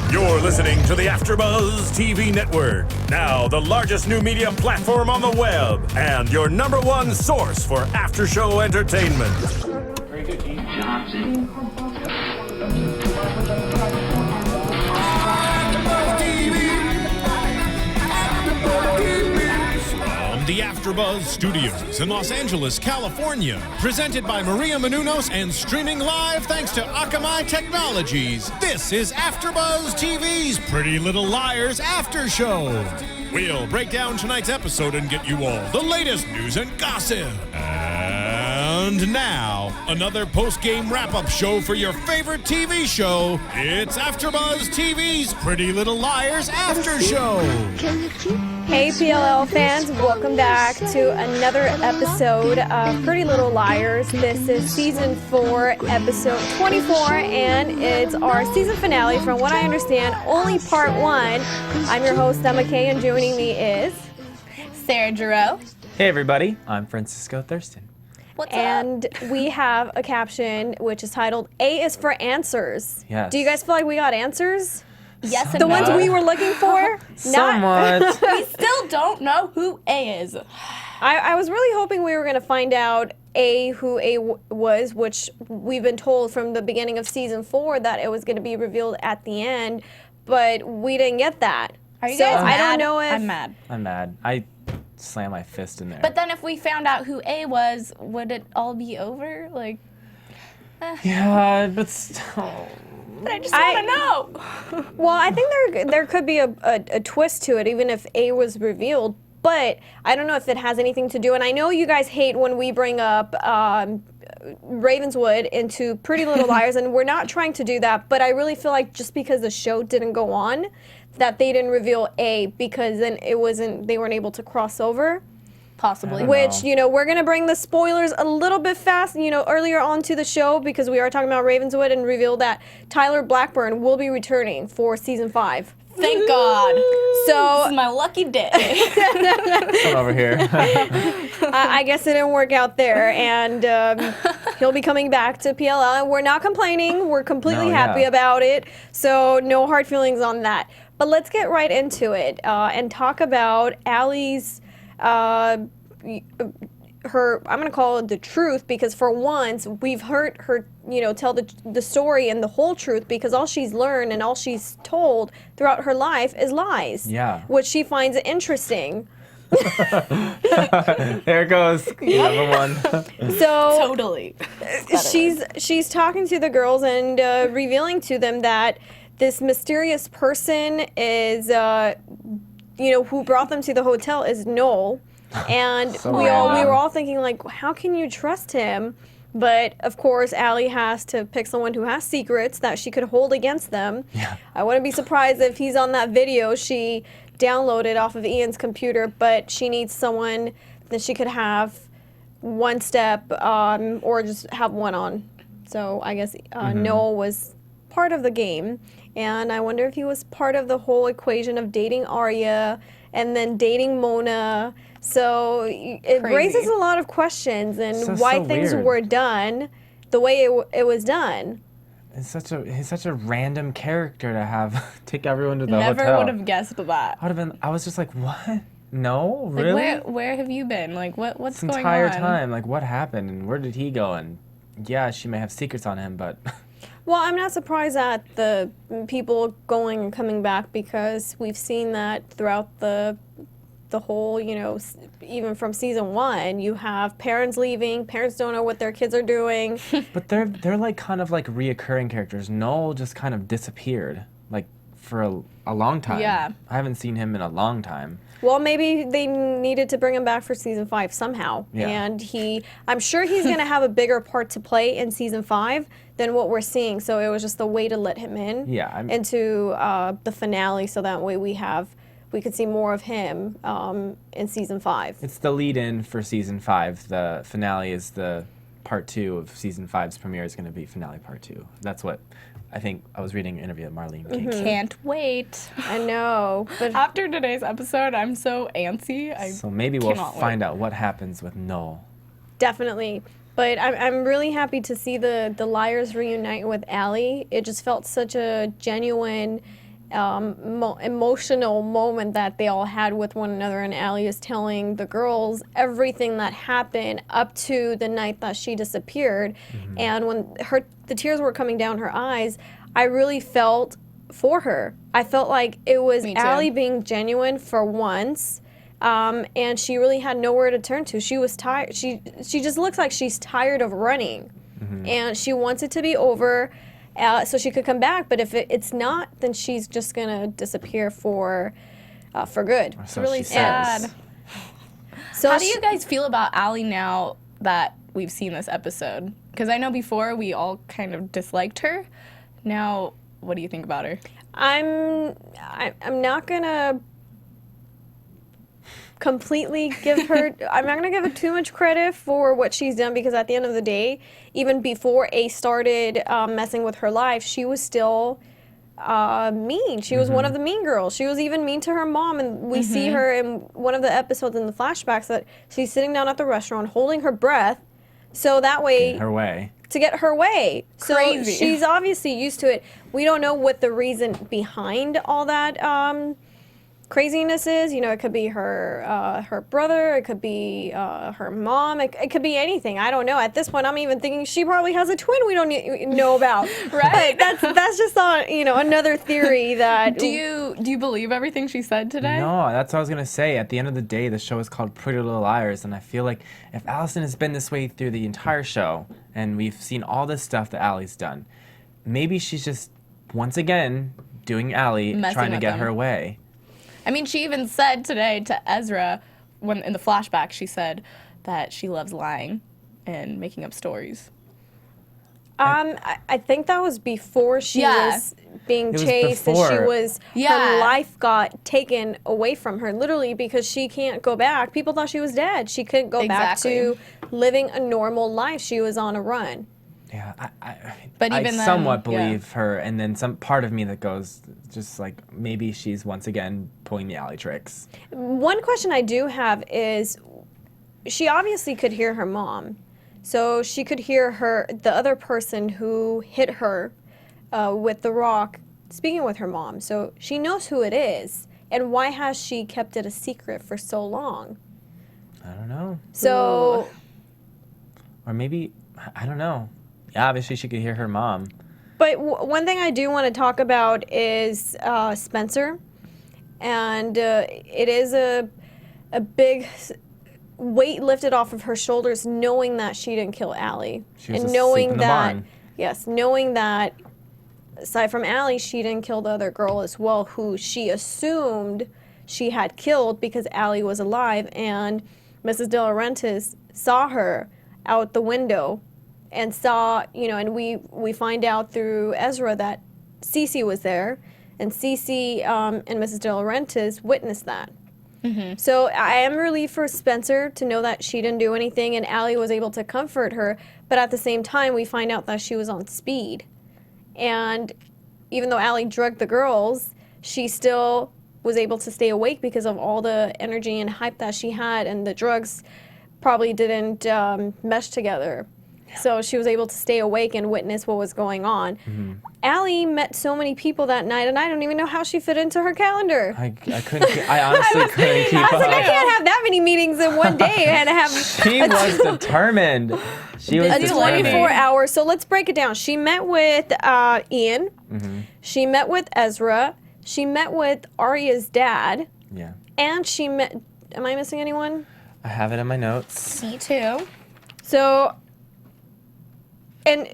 You're listening to the AFTERBUZZ TV network, now the largest new media platform on the web, and your #1 source for after-show entertainment. Very good, Dean. From the AFTERBUZZ Studios in Los Angeles, California, presented by Maria Menounos and streaming live thanks to Akamai Technologies. This is AFTERBUZZ TV's Pretty Little Liars After Show. We'll break down tonight's episode and get you all the latest news and gossip. And now, another post-game wrap-up show for your favorite TV show. It's AFTERBUZZ TV's Pretty Little Liars After Show. Hey PLL fans, welcome back to another episode of Pretty Little Liars. This is season 4, episode 24, and it's our season finale. From what I understand, only part 1. I'm your host, Emma Kay, and joining me is Sarah Giraud. Hey everybody, I'm Francisco Thurston. What's and we have a caption which is titled A is for Answers. Yes. Do you guys feel like we got answers? Yes and The no. ones we were looking for? Somewhat. We still don't know who A is. I was really hoping we were going to find out who A was, which we've been told from the beginning of season 4 that it was going to be revealed at the end, but we didn't get that. Are you so guys mad? I don't know if I'm mad. I'm mad. I slammed my fist in there. But then if we found out who A was, would it all be over? Like, yeah, but still. but I just want to know. Well, I think there could be a twist to it, even if A was revealed. But I don't know if it has anything to do. And I know you guys hate when we bring up Ravenswood into Pretty Little Liars, and we're not trying to do that. But I really feel like just because the show didn't go on, that they didn't reveal A, because then they weren't able to cross over. Possibly. Which, we're going to bring the spoilers a little bit fast, earlier on to the show, because we are talking about Ravenswood and revealed that Tyler Blackburn will be returning for season 5. Thank God. So This is my lucky day. Come over here. I guess it didn't work out there, and he'll be coming back to PLL, and we're not complaining. We're completely happy about it, so no hard feelings on that. But let's get right into it and talk about Allie's I'm going to call it the truth, because for once we've heard her, tell the story and the whole truth, because all she's learned and all she's told throughout her life is lies. Yeah. Which she finds interesting. There it goes. #1. So Totally. she's talking to the girls and revealing to them that this mysterious person is who brought them to the hotel is Noel. And So we random. were all thinking, like, how can you trust him? But of course, Allie has to pick someone who has secrets that she could hold against them. Yeah. I wouldn't be surprised if he's on that video she downloaded off of Ian's computer, but she needs someone that she could have one step or just have one on. So I guess Noel was part of the game. And I wonder if he was part of the whole equation of dating Arya and then dating Mona. So it raises a lot of questions and why things weird. were done the way it was done. He's such a random character to have take everyone to the Never hotel. would have guessed that. I was just like, what? No, Like, really? where have you been? Like, what's This going on? entire time, like, what happened and where did he go? And yeah, she may have secrets on him, but Well, I'm not surprised at the people going and coming back, because we've seen that throughout the whole, even from season 1, you have parents leaving, parents don't know what their kids are doing. But they're like kind of like reoccurring characters. Noel just kind of disappeared, like for a long time. Yeah. I haven't seen him in a long time. Well, maybe they needed to bring him back for season 5 somehow. Yeah. And I'm sure he's going to have a bigger part to play in season 5 than what we're seeing. So it was just a way to let him in into the finale, so that way we could see more of him in season 5. It's the lead-in for season 5. The finale is the part 2 of season 5's premiere is going to be finale part 2. That's what I think. I was reading an interview with Marlene King. Can't wait. I know, but After today's episode, I'm so antsy. So maybe we'll cannot find out what happens with Noel. definitely. But I'm really happy to see the Liars reunite with Allie. It just felt such a genuine emotional moment that they all had with one another, and Allie is telling the girls everything that happened up to the night that she disappeared. And when the tears were coming down her eyes, I really felt for her. I felt like it was Allie being genuine for once, and she really had nowhere to turn to. She was tired. She just looks like she's tired of running, and she wants it to be over. So she could come back, but if it's not, then she's just gonna disappear for good. So really she sad. says. So How do you guys feel about Allie now that we've seen this episode? Because I know before we all kind of disliked her. Now, what do you think about her? I'm not gonna completely give her. I'm not gonna give her too much credit for what she's done, because at the end of the day, even before A started messing with her life, she was still mean. She was one of the mean girls. She was even mean to her mom, and we see her in one of the episodes in the flashbacks that she's sitting down at the restaurant holding her breath, so that way Her way. to get her way. So Crazy. she's obviously used to it. We don't know what the reason behind all that craziness is. You know, it could be her brother, it could be her mom, it could be anything. I don't know. At this point, I'm even thinking she probably has a twin we don't know about. Right? But that's just another theory that. Do you believe everything she said today? No, that's what I was gonna say. At the end of the day, the show is called Pretty Little Liars, and I feel like if Alison has been this way through the entire show, and we've seen all this stuff that Allie's done, maybe she's just once again doing Allie, Messing trying to with get them. her way. I mean, she even said today to Ezra, when in the flashback, she said that she loves lying and making up stories. I think that was before she Yeah. was being was chased, and she before. was her life got taken away from her, literally, because she can't go back. People thought she was dead. She couldn't go back to living a normal life. She was on a run. Yeah, But I even then, somewhat yeah. believe her, and then some part of me that goes just like maybe she's once again pulling the Allie tricks. One question I do have is, she obviously could hear her mom, so she could hear the other person who hit her with the rock speaking with her mom. So she knows who it is, and why has she kept it a secret for so long? I don't know. So, Or maybe I don't know. Yeah, obviously she could hear her mom. but one thing I do want to talk about is Spencer, and it is a big weight lifted off of her shoulders, knowing that she didn't kill Allie, She was and asleep knowing in the that barn. knowing that aside from Allie, she didn't kill the other girl as well, who she assumed she had killed because Allie was alive, and Mrs. DiLaurentis saw her out the window and saw, and we find out through Ezra that CeCe was there, and CeCe and Mrs. DiLaurentis witnessed that. So I am relieved for Spencer to know that she didn't do anything and Allie was able to comfort her, but at the same time we find out that she was on speed. And even though Allie drugged the girls, she still was able to stay awake because of all the energy and hype that she had, and the drugs probably didn't mesh together. So she was able to stay awake and witness what was going on. Allie met so many people that night, and I don't even know how she fit into her calendar. I couldn't. I honestly couldn't keep I was like, I up. can't have that many meetings in one day and have She was determined. She was a determined. 24 hours. So let's break it down. She met with Ian. She met with Ezra. She met with Arya's dad. Yeah. And she met. Am I missing anyone? I have it in my notes. Me too. So. And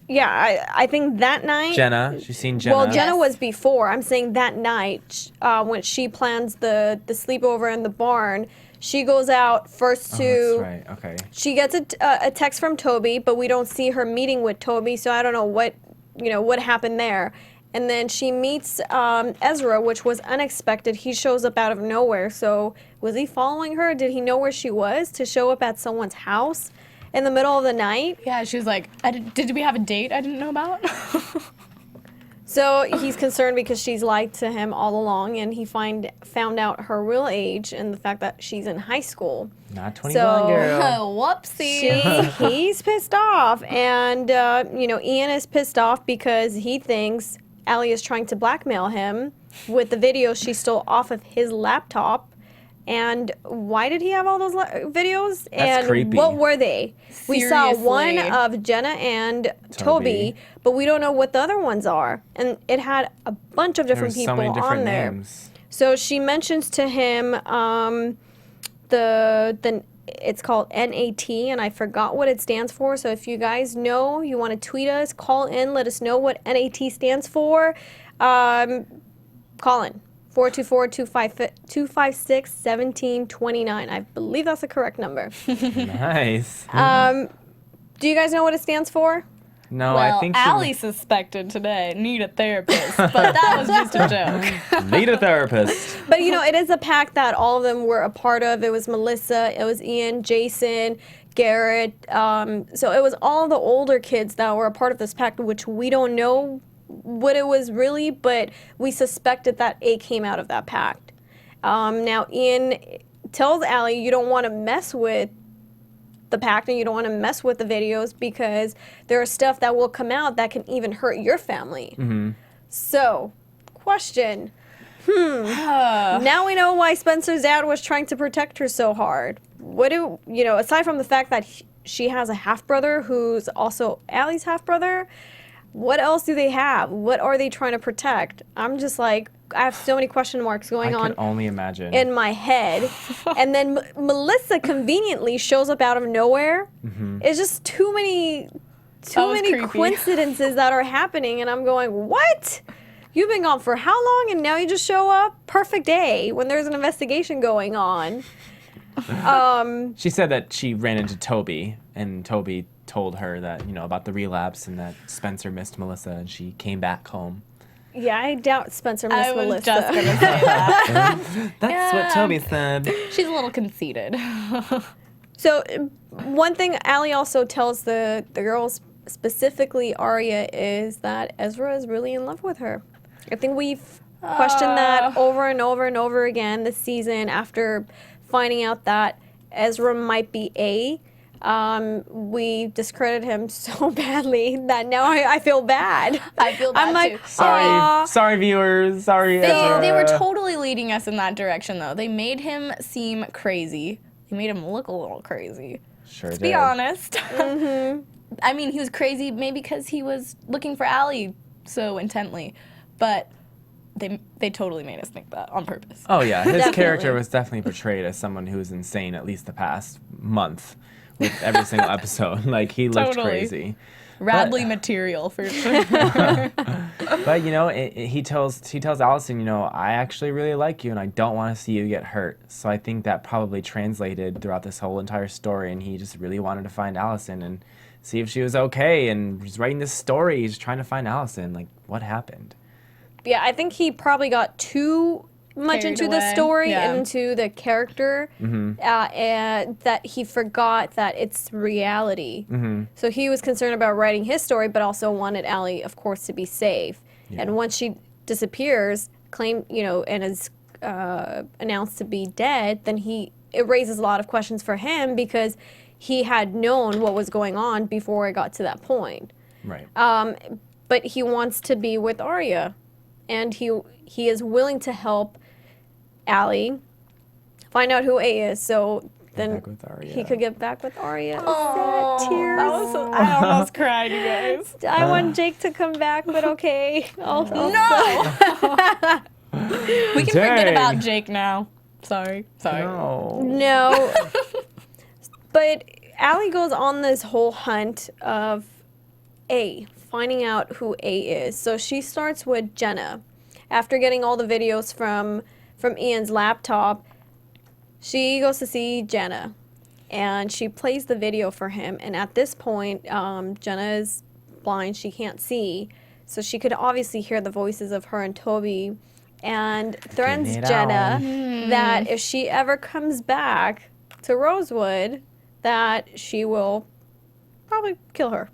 yeah, I think that night. Jenna. She's seen Jenna. Well, Jenna Yes. was before. I'm saying that night when she plans the sleepover in the barn. She goes out first to. Oh, that's right. Okay. She gets a text from Toby, but we don't see her meeting with Toby, so I don't know what happened there. And then she meets Ezra, which was unexpected. He shows up out of nowhere. So was he following her? Did he know where she was to show up at someone's house in the middle of the night? Yeah, she was like, did we have a date I didn't know about? So he's concerned because she's lied to him all along, and he found out her real age and the fact that she's in high school. Not 21, So- girl. Whoopsie. He's pissed off, and Ian is pissed off because he thinks Allie is trying to blackmail him with the videos she stole off of his laptop. And why did he have all those videos? And creepy. what were they? We saw one Seriously. of Jenna and Toby, but we don't know what the other ones are. And it had a bunch of different There's people so many different on there. names. So she mentions to him it's called NAT, and I forgot what it stands for. So if you guys know, you want to tweet us, call in, let us know what NAT stands for. Call in 424-256-1729. I believe that's the correct number. Nice. Do you guys know what it stands for? No, Well, I think Allie suspected today need a therapist, but that was just a joke. need a therapist. But it is a pack that all of them were a part of. It was Melissa, it was Ian, Jason, Garrett. So it was all the older kids that were a part of this pack, which we don't know what it was really, but we suspected that it came out of that pact. Now Ian tells Allie, you don't want to mess with the pact and you don't want to mess with the videos because there is stuff that will come out that can even hurt your family. So, question. Now we know why Spencer's dad was trying to protect her so hard. Aside from the fact that she has a half-brother who's also Allie's half-brother, what else do they have? What are they trying to protect? I'm just like, I have so many question marks going I on can only imagine. in my head. And then Melissa conveniently shows up out of nowhere. It's just too many creepy. coincidences that are happening, and I'm going, what? You've been gone for how long, and now you just show up? Perfect day when there's an investigation going on. She said that she ran into Toby, and Toby told her that, about the relapse and that Spencer missed Melissa, and she came back home. Yeah, I doubt Spencer missed I was Melissa. just going to say that. That's what Toby said. She's a little conceited. So one thing Allie also tells the girls, specifically Arya, is that Ezra is really in love with her. I think we've questioned that over and over and over again this season after finding out that Ezra might be A. We discredit him so badly that now I feel bad. I feel bad I'm like, too. Sorry, viewers. Sorry, Ezra. They were totally leading us in that direction, though. They made him seem crazy. They made him look a little crazy. Sure To did. be honest. I mean, he was crazy maybe because he was looking for Allie so intently, but they totally made us think that on purpose. Oh yeah, his Definitely. character was definitely portrayed as someone who was insane at least the past month with every single episode. Like he looked Totally. crazy. Radley material for sure. But he tells Alison, I actually really like you and I don't want to see you get hurt. So I think that probably translated throughout this whole entire story, and he just really wanted to find Alison and see if she was okay, and he's writing this story, he's trying to find Alison. Like, what happened? Yeah, I think he probably got too much Carried into the away. story Yeah. and into the character, and that he forgot that it's reality. So he was concerned about writing his story, but also wanted Allie, of course, to be safe. And once she disappears, and is announced to be dead, then it raises a lot of questions for him because he had known what was going on before it got to that point. Right. But he wants to be with Arya, and he is willing to help Allie find out who A is, so then back with Arya. he could get back with Arya. Sad tears. I almost cried, you guys. I want Jake to come back, but okay. No! We can forget Dang. about Jake now. Sorry. No. No. But Allie goes on this whole hunt of A, finding out who A is. So she starts with Jenna. After getting all the videos from Ian's laptop, she goes to see Jenna, and she plays the video for him. And at this point, Jenna is blind; she can't see, so she could obviously hear the voices of her and Toby, and threatens it Jenna on. that if she ever comes back to Rosewood, that she will probably kill her.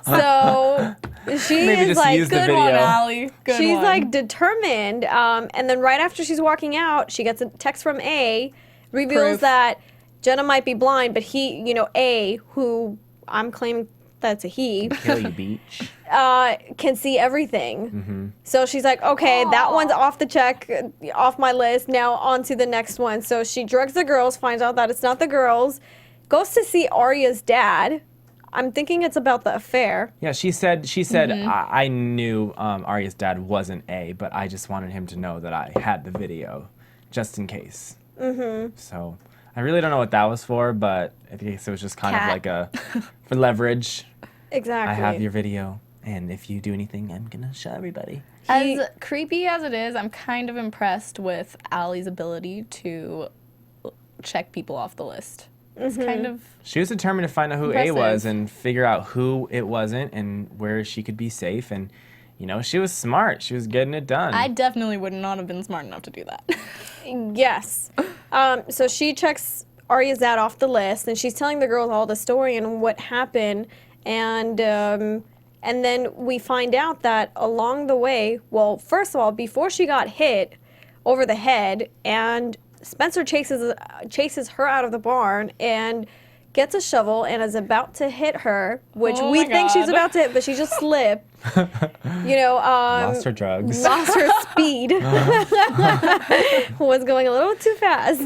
So she Maybe is just like, use the Good video. one, Allie. Good she's one. like determined. And then right after she's walking out, she gets a text from A, reveals Proof. that Jenna might be blind, but A, who I'm claiming that's a he, Kill you, beach. can see everything. So she's like, okay, that one's off my list. Now on to the next one. So she drugs the girls, finds out that it's not the girls, goes to see Arya's dad. I'm thinking it's about the affair. Yeah, she said, I knew Arya's dad wasn't A, but I just wanted him to know that I had the video, just in case. So I really don't know what that was for, but I guess it was just kind of like for leverage. Exactly. I have your video, and if you do anything, I'm gonna show everybody. As creepy as it is, I'm kind of impressed with Allie's ability to check people off the list. It's kind of She was determined to find out who impressive. A was and figure out who it wasn't and where she could be safe. And, you know, she was smart. She was getting it done. I definitely would not have been smart enough to do that. Yes. So she checks Arya's dad off the list, and she's telling the girls all the story and what happened. And then we find out that along the way, well, first of all, before she got hit over the head, and Spencer chases her out of the barn and gets a shovel and is about to hit her, which Oh we my think she's God. about to hit, but she just slipped. You know, Lost her drugs. lost her speed. Was going a little too fast.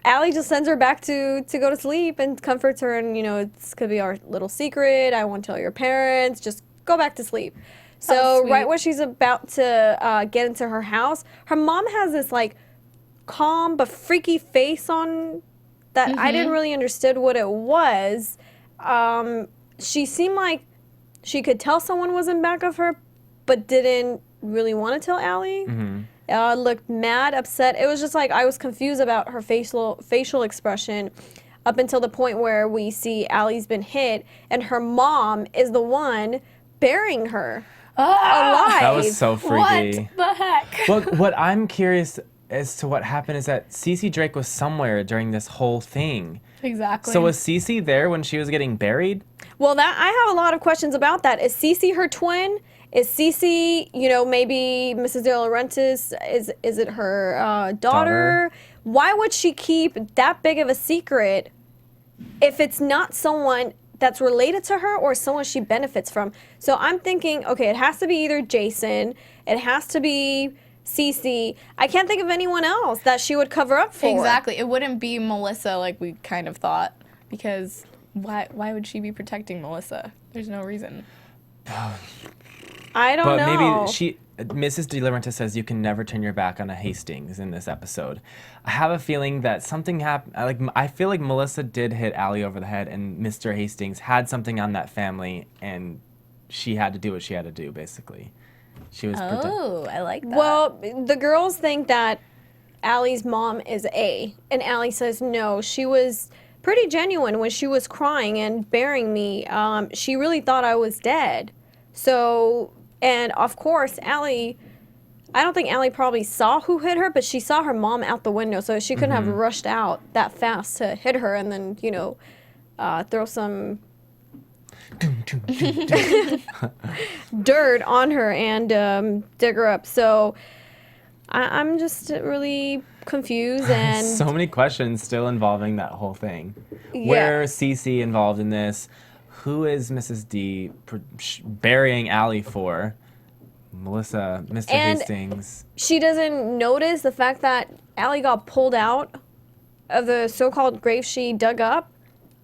Allie just sends her back to go to sleep and comforts her, and, you know, it's could be our little secret. I won't tell your parents. Just go back to sleep. So sweet. right when she's about to get into her house, her mom has this like calm but freaky face on that I didn't really understood what it was. She seemed like she could tell someone was in back of her, but didn't really want to tell Allie. Looked mad, upset. It was just like I was confused about her facial expression up until the point where we see Allie's been hit, and her mom is the one burying her alive. That was so freaky. What the heck? Well, what I'm curious as to what happened is that CeCe Drake was somewhere during this whole thing. Exactly. So was CeCe there when she was getting buried? Well, that I have a lot of questions about that. Is CeCe her twin? Is CeCe, you know, maybe Mrs. DiLaurentis? Is it her daughter? Why would she keep that big of a secret if it's not someone that's related to her or someone she benefits from? So I'm thinking, okay, it has to be either Jason, it has to be CeCe. I can't think of anyone else that she would cover up for. Exactly. It wouldn't be Melissa like we kind of thought, because why would she be protecting Melissa? There's no reason. I don't But know. maybe Mrs. DiLaurentis says you can never turn your back on a Hastings in this episode. I have a feeling that something happened. Like, I feel like Melissa did hit Allie over the head, and Mr. Hastings had something on that family, and she had to do what she had to do, basically. She was Oh, I like that. Well, the girls think that Allie's mom is A, and Allie says no. She was pretty genuine when she was crying and burying me. She really thought I was dead. So, and of course, Allie, I don't think Allie probably saw who hit her, but she saw her mom out the window, so she couldn't have rushed out that fast to hit her and then, you know, throw some dirt on her and dig her up. So I'm just really confused, and so many questions still involving that whole thing. Yeah. Where is CeCe involved in this? Who is Mrs. D burying Allie for? Melissa, Mr. And Hastings. she doesn't notice the fact that Allie got pulled out of the so-called grave she dug up,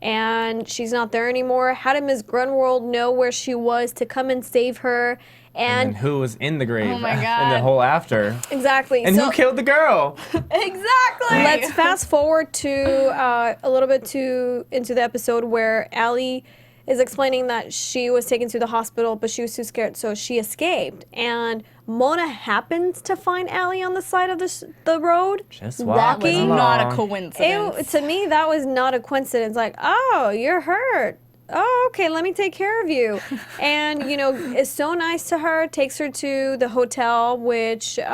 and she's not there anymore. How did Ms. Grunwald know where she was to come and save her? And who was in the grave Oh my in the God. whole after? Exactly. And so who killed the girl? exactly. let's fast forward to a little bit into the episode where Allie is explaining that she was taken to the hospital, but she was too scared, so she escaped. And Mona happens to find Allie on the side of the road. Just That walking was along. not a coincidence. To me, that was not a coincidence. Like, oh, you're hurt. Oh, okay, let me take care of you. And, you know, is so nice to her, takes her to the hotel, which, you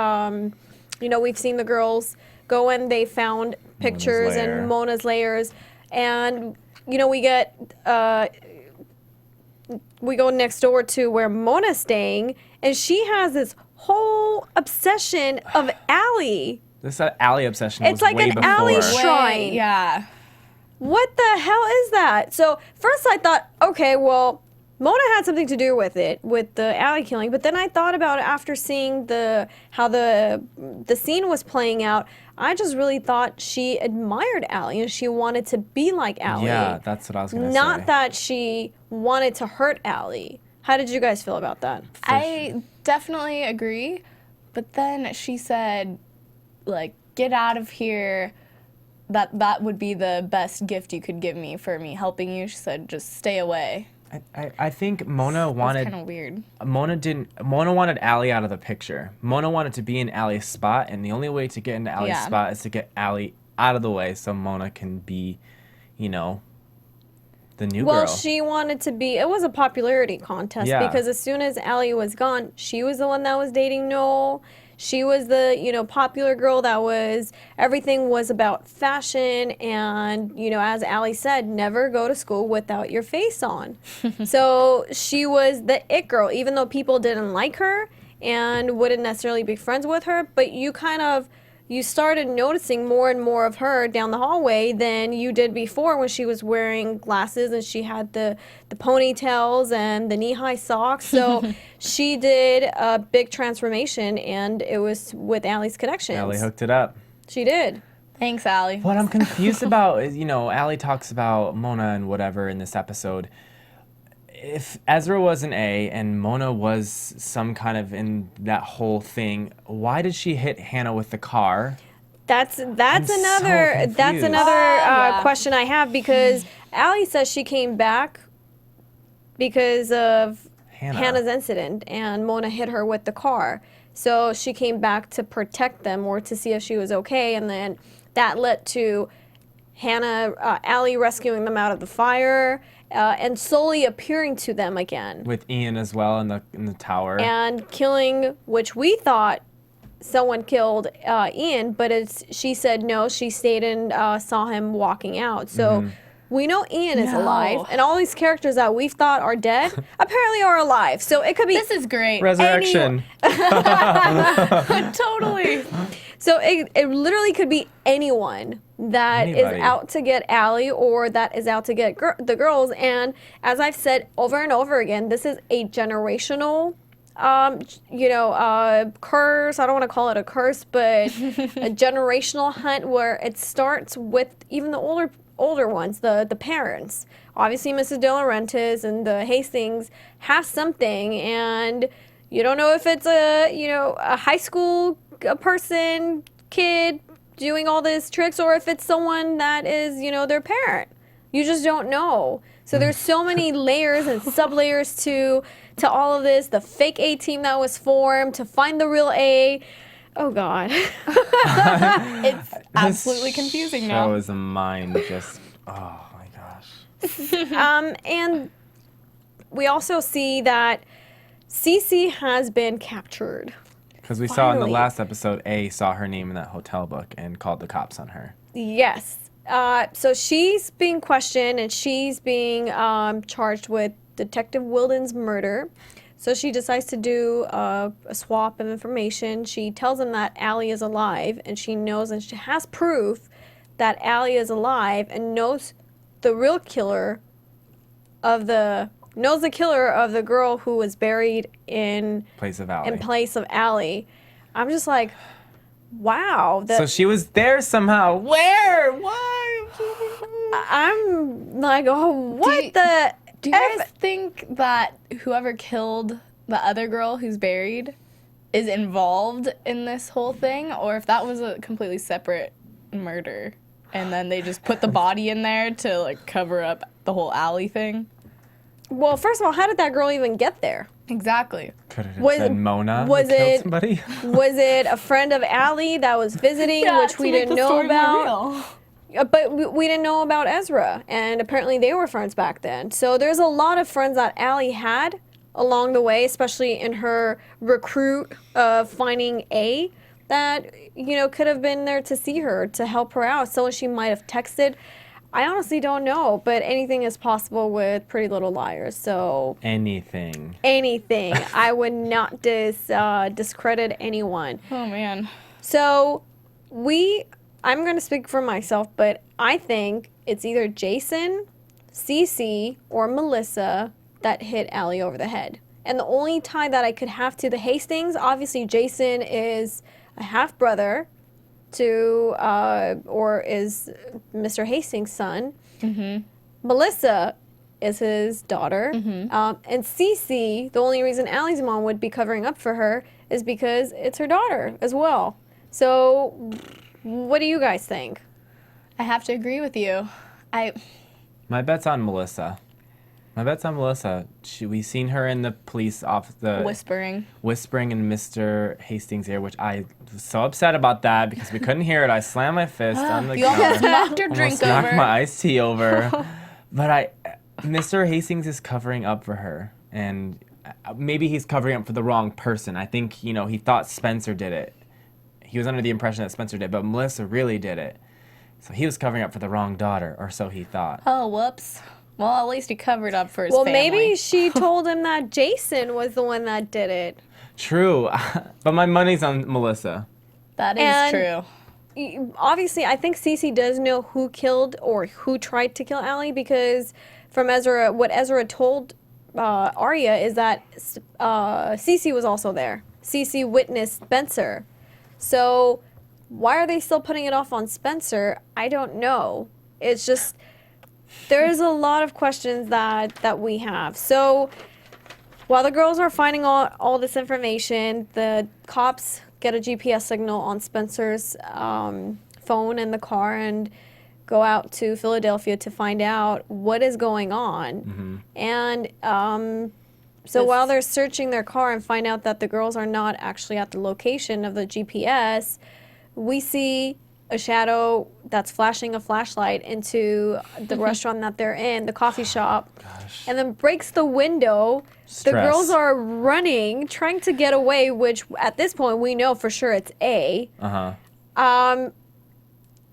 know, we've seen the girls go and they found pictures lair. and Mona's layers. And, you know, we go next door to where Mona's staying, and she has this whole obsession of Allie. This Allie obsession It's was like way an before. Allie shrine. Yeah. what the hell is that? So first I thought, okay, well, Mona had something to do with it, with the Allie killing. But then I thought about it after seeing how the scene was playing out. I just really thought she admired Allie and she wanted to be like Allie. Yeah, that's what I was going to say. Not that she wanted to hurt Allie. How did you guys feel about that? I definitely agree. But then she said, like, get out of here. That would be the best gift you could give me for me helping you. She said, just stay away. I think Mona wanted... That's kind of weird. Mona wanted Allie out of the picture. Mona wanted to be in Allie's spot, and the only way to get into Allie's spot is to get Allie out of the way so Mona can be, you know, the new girl. Well, she wanted to be... It was a popularity contest because as soon as Allie was gone, she was the one that was dating Noel. She was the, you know, popular girl that was... Everything was about fashion and, you know, as Allie said, never go to school without your face on. So she was the it girl, even though people didn't like her and wouldn't necessarily be friends with her. But you kind of... You started noticing more and more of her down the hallway than you did before when she was wearing glasses and she had the ponytails and the knee-high socks. So she did a big transformation, and it was with Allie's connections. Allie hooked it up. She did. Thanks, Allie. What I'm confused about is, you know, Allie talks about Mona and whatever in this episode. If Ezra was an A and Mona was some kind of in that whole thing, why did she hit Hannah with the car? That's another question I have, because Allie says she came back because of Hannah's incident and Mona hit her with the car. So she came back to protect them or to see if she was okay, and then that led to Allie rescuing them out of the fire. And slowly appearing to them again. With Ian as well in the tower. And killing, which we thought someone killed Ian, but she said no, she stayed and saw him walking out. So we know Ian is alive, and all these characters that we thought are dead apparently are alive. So it could be... This is great. Resurrection. Totally. So it literally could be anyone that is out to get Allie or that is out to get the girls. And as I've said over and over again, this is a generational, curse. I don't want to call it a curse, but a generational hunt where it starts with even the older ones, the parents. Obviously, Mrs. DiLaurentis and the Hastings have something, and you don't know if it's a high school kid doing all these tricks, or if it's someone that is, their parent. You just don't know. So there's so many layers and sub-layers to all of this. The fake A team that was formed to find the real A. Oh, God. It's absolutely confusing now. Show is a mind just, oh, my gosh. And we also see that CeCe has been captured. Because we saw in the last episode, A saw her name in that hotel book and called the cops on her. Yes. So she's being questioned and she's being charged with Detective Wilden's murder. So she decides to do a swap of information. She tells him that Allie is alive, and she knows and she has proof that Allie is alive and knows the real killer of the girl who was buried in place of Allie. In place of Allie. I'm just like, wow. So she was there somehow. Where? Why? I'm like, oh, what do you guys think that whoever killed the other girl who's buried is involved in this whole thing? Or if that was a completely separate murder and then they just put the body in there to cover up the whole Allie thing? Well, first of all, how did that girl even get there? Exactly. Could it have been Mona that killed somebody? Was it a friend of Allie that was visiting, which we didn't know about? But we didn't know about Ezra, and apparently they were friends back then. So there's a lot of friends that Allie had along the way, especially in her recruit of finding A, that, could have been there to see her, to help her out. So she might have texted. I honestly don't know, but anything is possible with Pretty Little Liars. So anything. I would not discredit anyone. Oh man. So I'm going to speak for myself, but I think it's either Jason, CeCe, or Melissa that hit Allie over the head. And the only tie that I could have to the Hastings, obviously Jason is a half-brother to, or is Mr. Hastings' son. Melissa is his daughter. And CeCe, the only reason Allie's mom would be covering up for her is because it's her daughter as well. So what do you guys think? I have to agree with you. My bet's on Melissa. We seen her in the police office, whispering in Mr. Hastings' ear, which I was so upset about that because we couldn't hear it. I slammed my fist on the counter. You almost knocked your drink over. Knocked my iced tea over. But Mr. Hastings is covering up for her, and maybe he's covering up for the wrong person. I think, he thought Spencer did it. He was under the impression that Spencer did, but Melissa really did it. So he was covering up for the wrong daughter, or so he thought. Oh, whoops. Well, at least he covered up for his family. Well, maybe she told him that Jason was the one that did it. True. But my money's on Melissa. That is true. Obviously, I think CeCe does know who killed or who tried to kill Allie, because from Ezra, what Ezra told Arya is that CeCe was also there. CeCe witnessed Spencer. So why are they still putting it off on Spencer? I don't know. It's just... There's a lot of questions that we have. So while the girls are finding all this information, the cops get a GPS signal on Spencer's phone in the car and go out to Philadelphia to find out what is going on. And so while they're searching their car and find out that the girls are not actually at the location of the GPS, we see a shadow that's flashing a flashlight into the restaurant that they're in, the coffee shop, and then breaks the window. The girls are running, trying to get away, which at this point we know for sure it's A.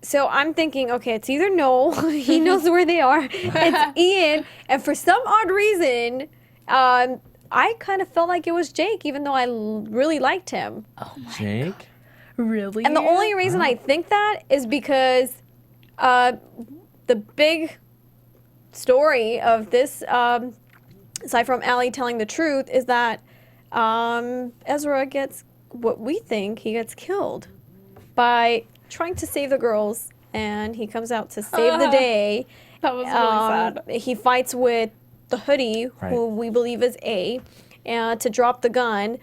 So I'm thinking, okay, it's either Noel, he knows where they are, it's Ian, and for some odd reason, I kind of felt like it was Jake, even though I really liked him. Oh my Jake? God. Really? And the only reason I think that is because the big story of this, aside from Allie telling the truth, is that Ezra gets, what we think, he gets killed by trying to save the girls, and he comes out to save the day. That was really sad. He fights with the hoodie, who we believe is A, to drop the gun,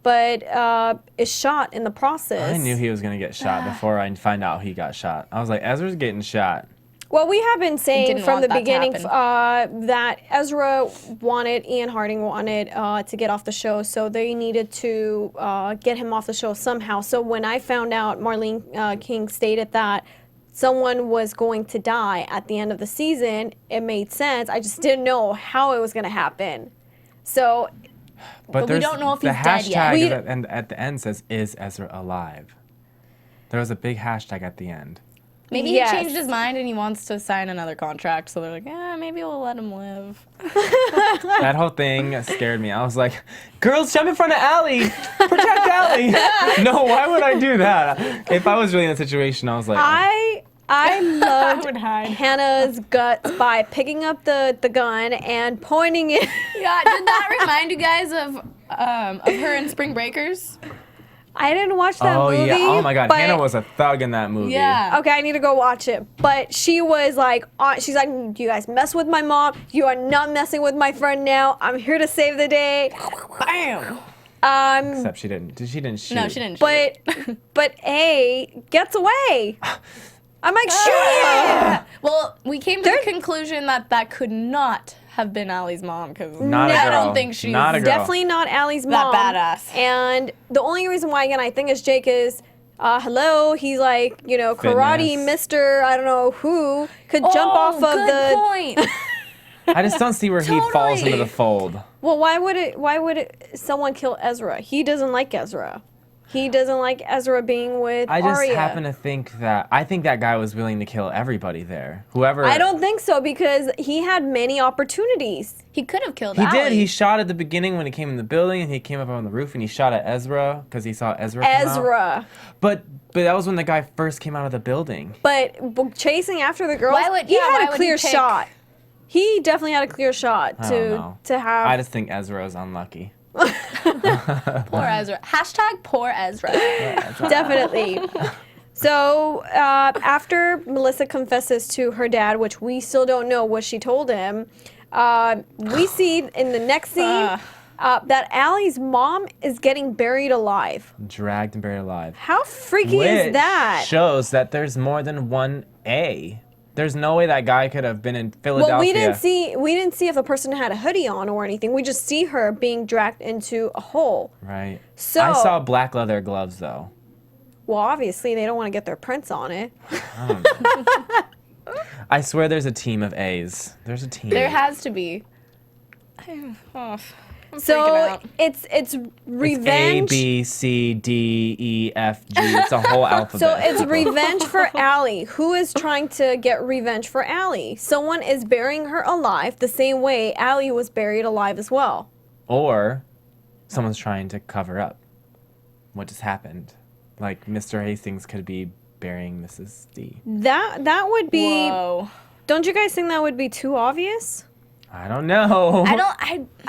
but is shot in the process. I knew he was going to get shot before I find out he got shot. I was like, Ezra's getting shot. Well, we have been saying from the beginning that Ezra Ian Harding wanted to get off the show, so they needed to get him off the show somehow. So when I found out Marlene King stated that someone was going to die at the end of the season, it made sense. I just didn't know how it was going to happen. So... But we don't know if he's dead yet. The hashtag at the end says, "Is Ezra alive?" There was a big hashtag at the end. Maybe he changed his mind and he wants to sign another contract, so they're like, maybe we'll let him live. That whole thing scared me. I was like, girls, jump in front of Allie! Protect Allie! No, why would I do that? If I was really in a situation, I was like... I loved Hannah's guts by picking up the gun and pointing it. Yeah, did that remind you guys of her in Spring Breakers? I didn't watch that movie. Yeah. Oh my God, Hannah was a thug in that movie. Yeah. Okay, I need to go watch it. But she was like, she's like, you guys mess with my mom. You are not messing with my friend now. I'm here to save the day. Bam. Except she didn't. She didn't shoot. No, she didn't shoot. But A gets away. I'm like, shoot it! Well, we came to the conclusion that could not have been Allie's mom, because I don't think she's definitely not Allie's mom. That badass. And the only reason why, again, I think it's Jake is, hello, he's like, karate Mr. I don't know who, could jump off of good point. I just don't see where he falls into the fold. Well, why would someone kill Ezra? He doesn't like Ezra. He doesn't like Ezra being with I just Arya. happen to think that that guy was willing to kill everybody there. Whoever. I don't think so because he had many opportunities. He could have killed He Allie. did. He shot at the beginning when he came in the building, and he came up on the roof, and he shot at Ezra because he saw Ezra. Come out. But that was when the guy first came out of the building. But chasing after the girls, he had a clear shot. He definitely had a clear shot to have. I just think Ezra was unlucky. Poor Ezra. Hashtag poor Ezra. Definitely. So after Melissa confesses to her dad, which we still don't know what she told him, we see in the next scene that Allie's mom is getting buried alive. Dragged and buried alive. How freaky is that? Shows that there's more than one A. There's no way that guy could have been in Philadelphia. Well, we didn't see if the person had a hoodie on or anything. We just see her being dragged into a hole. Right. So I saw black leather gloves though. Well, obviously they don't want to get their prints on it. I swear there's a team of A's. There's a team. There has to be. So it's revenge. It's A, B, C, D, E, F, G. It's a whole alphabet. So it's revenge for Allie. Who is trying to get revenge for Allie? Someone is burying her alive the same way Allie was buried alive as well. Or someone's trying to cover up what just happened. Like Mr. Hastings could be burying Mrs. D. That would be. Whoa. Don't you guys think that would be too obvious? I don't know. I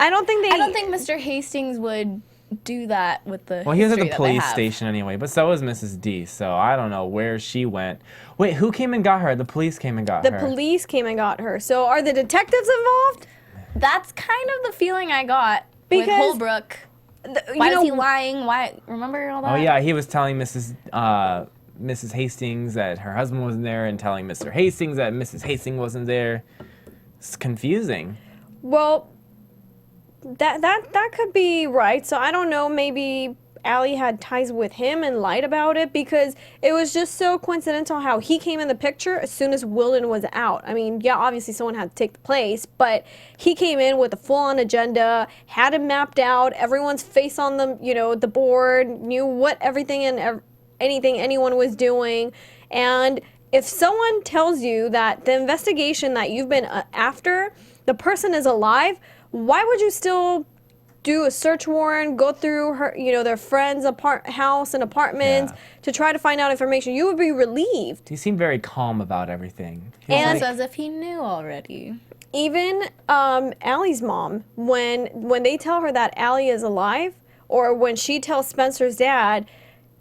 don't think Mr. Hastings would do that with the. Well, he was at the history that they police have. station anyway, but so was Mrs. D. So I don't know where she went. Wait, who came and got her? The police came and got her. The police came and got her. So are the detectives involved? That's kind of the feeling I got with Because Holbrook. Why is he lying? Why? Remember all that? Oh yeah, he was telling Mrs. Hastings that her husband wasn't there, and telling Mr. Hastings that Mrs. Hastings wasn't there. It's confusing. Well, that could be right. So I don't know. Maybe Allie had ties with him and lied about it because it was just so coincidental how he came in the picture as soon as Wilden was out. I mean, yeah, obviously someone had to take the place, but he came in with a full-on agenda, had it mapped out, everyone's face on the board, knew what everything and anything anyone was doing, and if someone tells you that the investigation that you've been after, the person is alive, why would you still do a search warrant, go through her, their friends' house and apartments to try to find out information? You would be relieved. He seemed very calm about everything. And as if he knew already. Even Allie's mom, when they tell her that Allie is alive, or when she tells Spencer's dad,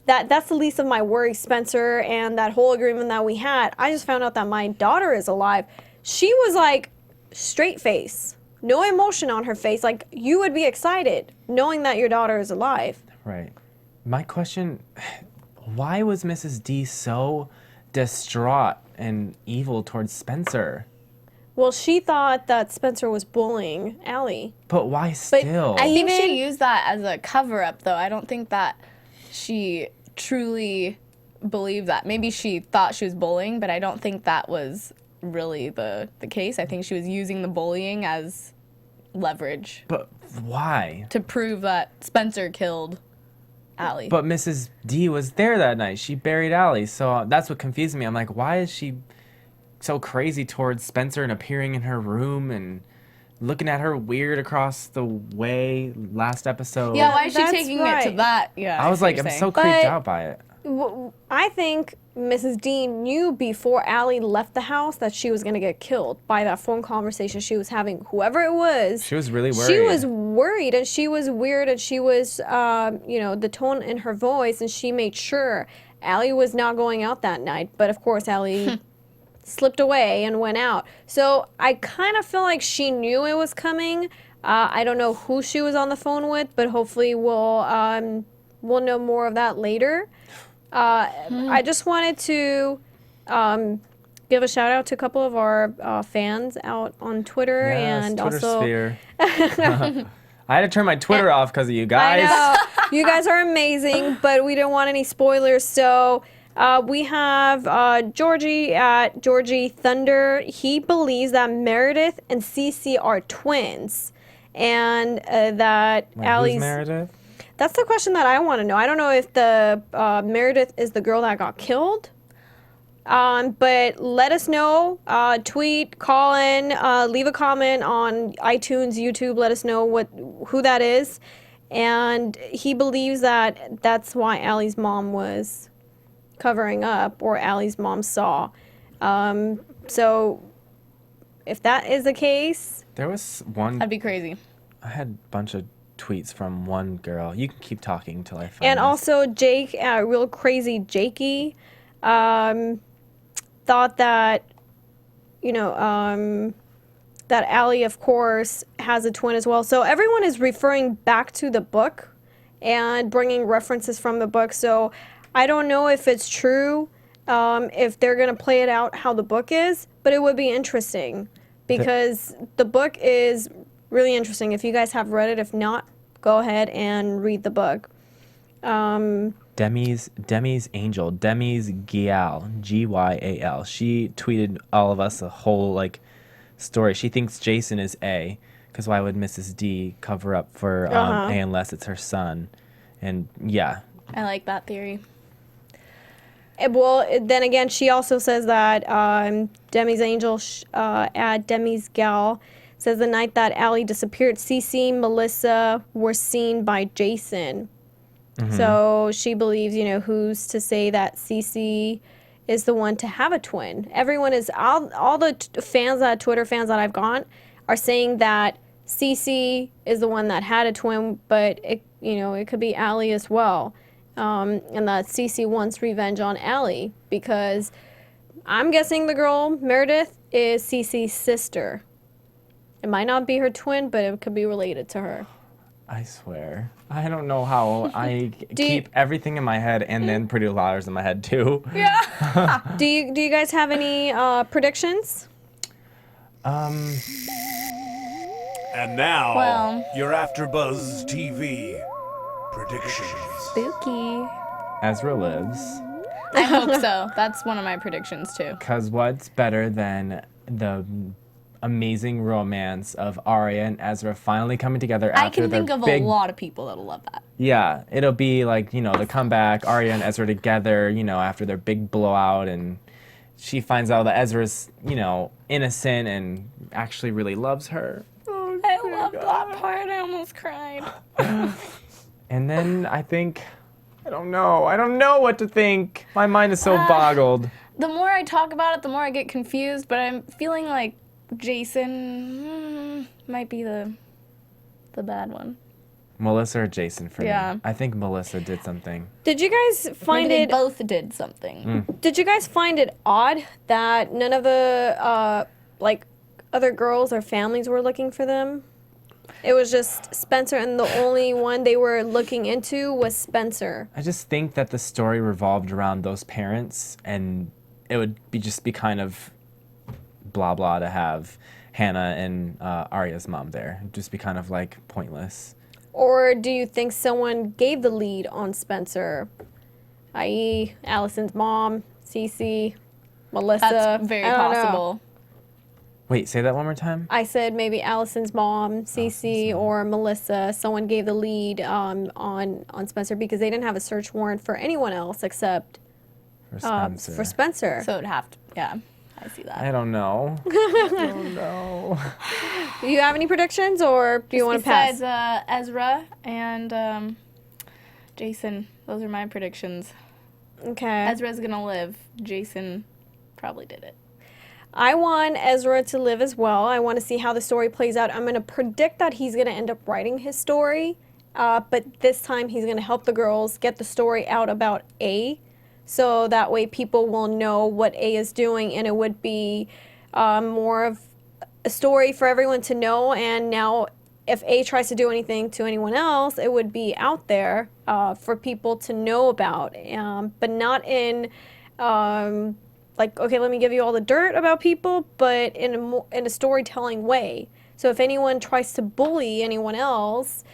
that's the least of my worries, Spencer, and that whole agreement that we had. I just found out that my daughter is alive. She was like straight face, no emotion on her face. Like you would be excited knowing that your daughter is alive. Right. My question, why was Mrs. D so distraught and evil towards Spencer? Well, she thought that Spencer was bullying Allie. But why still? I think she used that as a cover-up, though. I don't think that she truly believed that. Maybe she thought she was bullying, but I don't think that was really the case. I think she was using the bullying as leverage. But why? To prove that Spencer killed Allie. But Mrs. D was there that night. She buried Allie. So that's what confused me. I'm like, why is she so crazy towards Spencer and appearing in her room and looking at her weird across the way last episode? Yeah, why is she That's taking right. it to that? Yeah, I was like, I'm so creeped out by it. I think Mrs. D knew before Allie left the house that she was going to get killed by that phone conversation she was having. Whoever it was. She was really worried. She was worried, and she was weird, and she was, the tone in her voice, and she made sure Allie was not going out that night. But, of course, Allie slipped away and went out. So I kind of feel like she knew it was coming. I don't know who she was on the phone with, but hopefully we'll know more of that later. I just wanted to give a shout out to a couple of our fans out on Twitter and Twitter also. Sphere. I had to turn my Twitter off because of you guys. I know. You guys are amazing, but we didn't want any spoilers, so we have Georgie at Georgie Thunder. He believes that Meredith and CeCe are twins, and that Wait, Allie's who's Meredith? That's the question that I want to know. I don't know if the Meredith is the girl that got killed. But let us know. Tweet, call in, leave a comment on iTunes, YouTube. Let us know who that is. And he believes that that's why Allie's mom was covering up, or Allie's mom saw. So if that is the case, there was one. That'd be crazy. I had a bunch of tweets from one girl. You can keep talking till I find. And this. also Jake, real crazy Jakey, thought that, that Allie, of course, has a twin as well. So everyone is referring back to the book and bringing references from the book. So I don't know if it's true, if they're going to play it out how the book is, but it would be interesting because the book is really interesting. If you guys have read it, if not, go ahead and read the book. Demi's Angel, Demi's Gyal, Gyal. She tweeted all of us a whole story. She thinks Jason is A, because why would Mrs. D cover up for A unless it's her son? And yeah, I like that theory. Well, then again, she also says that Demi's Angel at Demi's Gal says the night that Allie disappeared, CeCe, Melissa were seen by Jason. So she believes, who's to say that CeCe is the one to have a twin. Everyone is, all the Twitter fans that I've got are saying that CeCe is the one that had a twin, but it could be Allie as well. And that CeCe wants revenge on Allie because I'm guessing the girl, Meredith, is CeCe's sister. It might not be her twin, but it could be related to her. I swear. I don't know how I keep everything in my head and then Pretty Little Liars in my head too. Yeah. Do you guys have any predictions? And now, Well. your AfterBuzz TV predictions. Spooky. Ezra lives. I hope so. That's one of my predictions too. Because what's better than the amazing romance of Arya and Ezra finally coming together after I can think of a lot of people that'll love that. Yeah, it'll be the comeback, Arya and Ezra together, after their big blowout, and she finds out that Ezra's, innocent and actually really loves her. Oh, I love that part. I almost cried. And then I don't know what to think. My mind is so boggled. The more I talk about it, the more I get confused, but I'm feeling like Jason might be the bad one. Melissa or Jason for me. Yeah. I think Melissa did something. Did you guys find Maybe it? they both did something. Did you guys find it odd that none of the other girls or families were looking for them? It was just Spencer, and the only one they were looking into was Spencer. I just think that the story revolved around those parents, and it would just be kind of blah blah to have Hannah and Arya's mom there. It'd just be kind of pointless. Or do you think someone gave the lead on Spencer, i.e. Alison's mom, CeCe, Melissa? That's very I don't know. possible. Wait, say that one more time. I said maybe Alison's mom, CeCe, or Melissa. Someone gave the lead on Spencer because they didn't have a search warrant for anyone else except For Spencer. for Spencer. So it'd have to, yeah, I see that. I don't know. I don't know. Do you have any predictions, or do you want to pass? Besides Ezra and Jason, those are my predictions. Okay. Ezra's gonna live. Jason probably did it. I want Ezra to live as well. I want to see how the story plays out. I'm going to predict that he's going to end up writing his story, but this time he's going to help the girls get the story out about A, so that way people will know what A is doing, and it would be more of a story for everyone to know. And now if A tries to do anything to anyone else, it would be out there for people to know about, but not in... okay, let me give you all the dirt about people, but in a storytelling way. So if anyone tries to bully anyone else,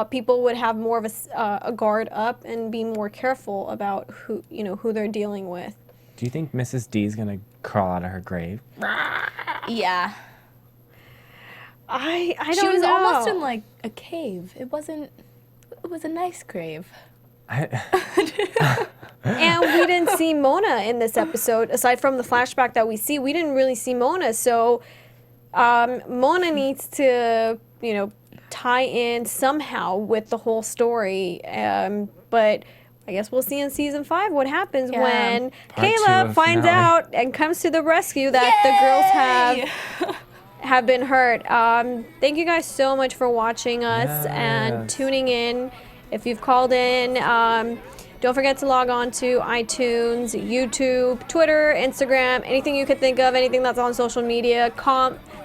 people would have more of a guard up and be more careful about who they're dealing with. Do you think Mrs. D is gonna crawl out of her grave? Yeah. I don't know. She was almost in a cave. It wasn't. it was a nice grave. And we didn't see Mona in this episode. Aside from the flashback that we see, we didn't really see Mona. So Mona needs to, tie in somehow with the whole story. But I guess we'll see in season 5 what happens when Part 2 Kayla of finds finale. out and comes to the rescue that the girls have been hurt. Thank you guys so much for watching us and tuning in. If you've called in, don't forget to log on to iTunes, YouTube, Twitter, Instagram, anything you could think of, anything that's on social media.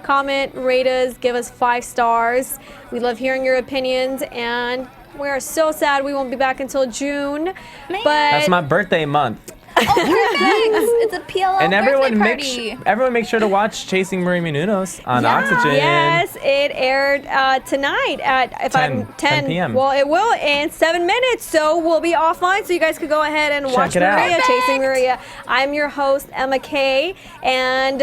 Comment, rate us, give us 5 stars. We love hearing your opinions, and we're so sad we won't be back until June. But That's my birthday month. It's a PLL And everyone birthday party. everyone make sure to watch Chasing Marie Menounos on Oxygen. yes, it aired tonight at 10 p.m. Well, it will in 7 minutes, so we'll be offline, so you guys could go ahead and watch it out. Maria, Chasing Maria. I'm your host, Emma Kay, and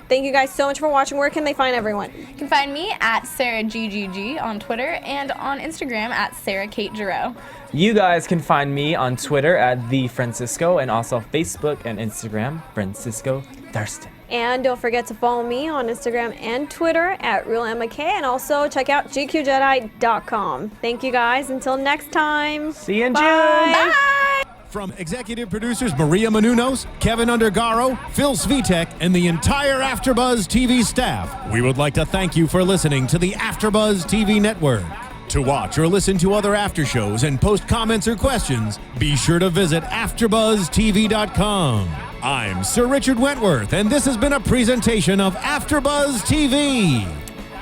thank you guys so much for watching. Where can they find everyone? You can find me at SarahGGG on Twitter and on Instagram at SarahKateGiraud. You guys can find me on Twitter at TheFrancisco and also Facebook and Instagram, Francisco Thurston. And don't forget to follow me on Instagram and Twitter at RealEmmaK, and also check out gqjedi.com. Thank you guys. Until next time. See you in Bye. June. Bye. From executive producers Maria Menounos, Kevin Undergaro, Phil Svitek, and the entire AfterBuzz TV staff, we would like to thank you for listening to the AfterBuzz TV network. To watch or listen to other after shows and post comments or questions, be sure to visit AfterBuzzTV.com. I'm Sir Richard Wentworth, and this has been a presentation of AfterBuzz TV.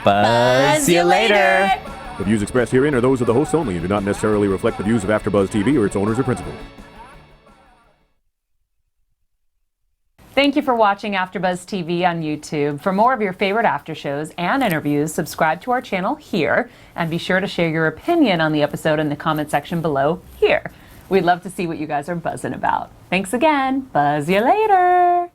Buzz you later. The views expressed herein are those of the hosts only and do not necessarily reflect the views of AfterBuzz TV or its owners or principals. Thank you for watching AfterBuzz TV on YouTube. For more of your favorite after shows and interviews, subscribe to our channel here, and be sure to share your opinion on the episode in the comment section below here. We'd love to see what you guys are buzzing about. Thanks again. Buzz you later.